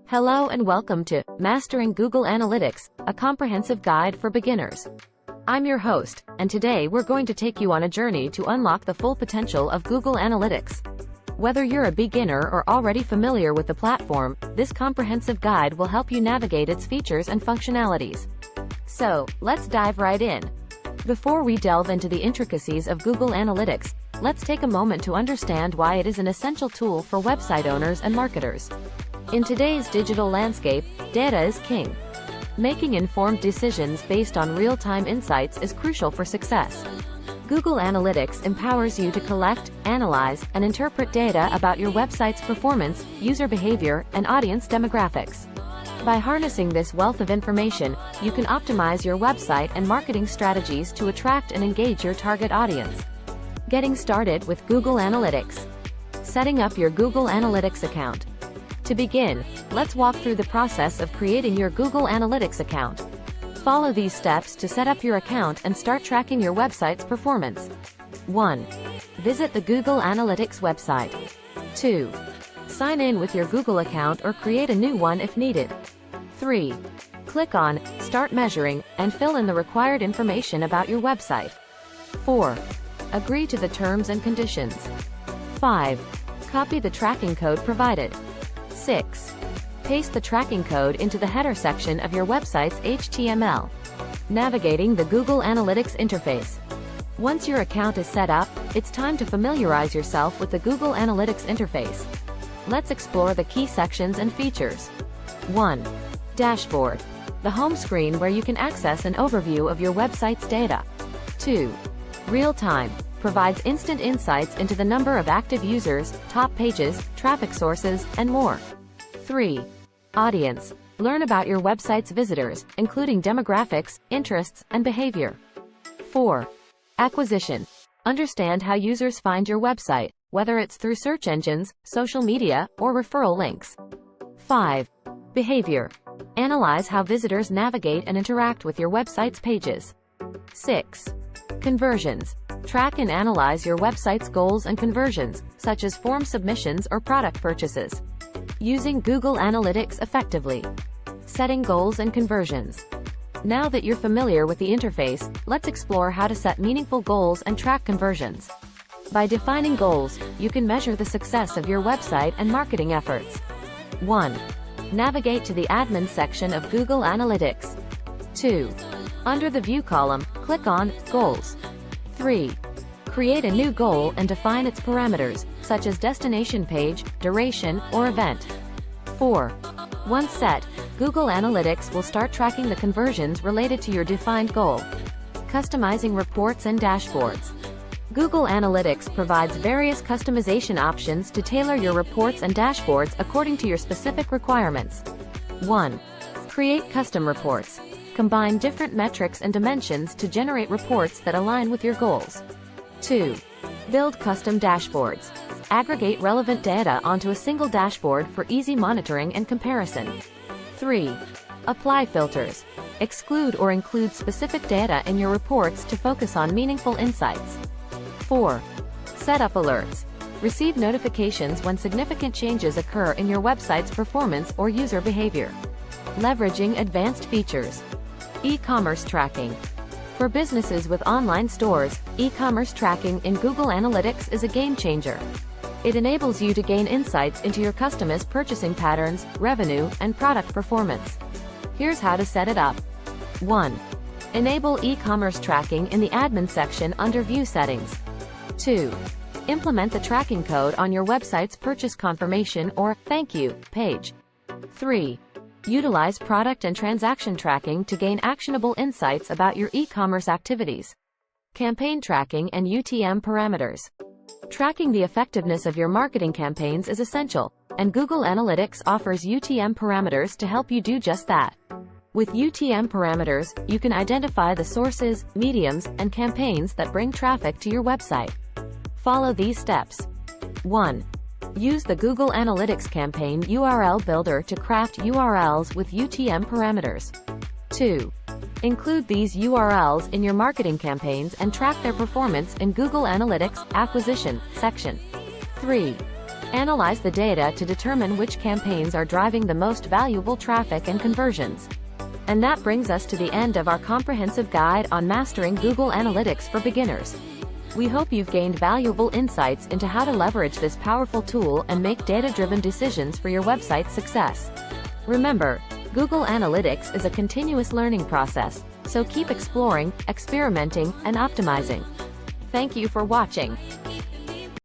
Hello and welcome to Mastering Google Analytics, a comprehensive guide for beginners. I'm your host, and today we're going to take you on a journey to unlock the full potential of Google Analytics. Whether you're a beginner or already familiar with the platform, this comprehensive guide will help you navigate its features and functionalities. So, let's dive right in. Before we delve into the intricacies of Google Analytics, let's take a moment to understand why it is an essential tool for website owners and marketers. In today's digital landscape, data is king. Making informed decisions based on real-time insights is crucial for success. Google Analytics empowers you to collect, analyze, and interpret data about your website's performance, user behavior, and audience demographics. By harnessing this wealth of information, you can optimize your website and marketing strategies to attract and engage your target audience. Getting started with Google Analytics. Setting up your Google Analytics account. To begin, let's walk through the process of creating your Google Analytics account. Follow these steps to set up your account and start tracking your website's performance. 1. Visit the Google Analytics website. 2. Sign in with your Google account or create a new one if needed. 3. Click on Start Measuring and fill in the required information about your website. 4. Agree to the terms and conditions. 5. Copy the tracking code provided. 6. Paste the tracking code into the header section of your website's HTML. Navigating the Google Analytics interface. Once your account is set up, it's time to familiarize yourself with the Google Analytics interface. Let's explore the key sections and features. 1. Dashboard. The home screen where you can access an overview of your website's data. 2. Real time. Provides instant insights into the number of active users, top pages, traffic sources, and more. 3. Audience. Learn about your website's visitors, including demographics, interests, and behavior. 4. Acquisition. Understand how users find your website, whether it's through search engines, social media, or referral links. 5. Behavior. Analyze how visitors navigate and interact with your website's pages. 6. Conversions. Track and analyze your website's goals and conversions, such as form submissions or product purchases. Using Google Analytics effectively. Setting goals and conversions. Now that you're familiar with the interface, let's explore how to set meaningful goals and track conversions. By defining goals, you can measure the success of your website and marketing efforts. 1. Navigate to the admin section of Google Analytics. 2. Under the View column, click on Goals. 3. Create a new goal and define its parameters, such as destination page, duration, or event. 4. Once set, Google Analytics will start tracking the conversions related to your defined goal. Customizing reports and dashboards. Google Analytics provides various customization options to tailor your reports and dashboards according to your specific requirements. 1. Create custom reports. Combine different metrics and dimensions to generate reports that align with your goals. 2. Build custom dashboards. Aggregate relevant data onto a single dashboard for easy monitoring and comparison. 3. Apply filters. Exclude or include specific data in your reports to focus on meaningful insights. 4. Set up alerts. Receive notifications when significant changes occur in your website's performance or user behavior. Leveraging advanced features. E-commerce tracking. For businesses with online stores, e-commerce tracking in Google Analytics is a game changer. It enables you to gain insights into your customers' purchasing patterns, revenue, and product performance. Here's how to set it up. 1. Enable e-commerce tracking in the admin section under View Settings. 2. Implement the tracking code on your website's purchase confirmation or thank you page. 3. Utilize product and transaction tracking to gain actionable insights about your e-commerce activities. Campaign tracking and UTM parameters. Tracking the effectiveness of your marketing campaigns is essential, and Google Analytics offers UTM parameters to help you do just that. With UTM parameters, you can identify the sources, mediums, and campaigns that bring traffic to your website. Follow these steps. 1. Use the Google Analytics Campaign URL Builder to craft URLs with UTM parameters. 2. Include these URLs in your marketing campaigns and track their performance in Google Analytics Acquisition section. 3. Analyze the data to determine which campaigns are driving the most valuable traffic and conversions. And that brings us to the end of our comprehensive guide on mastering Google Analytics for beginners. We hope you've gained valuable insights into how to leverage this powerful tool and make data-driven decisions for your website's success. Remember, Google Analytics is a continuous learning process, so keep exploring, experimenting, and optimizing. Thank you for watching.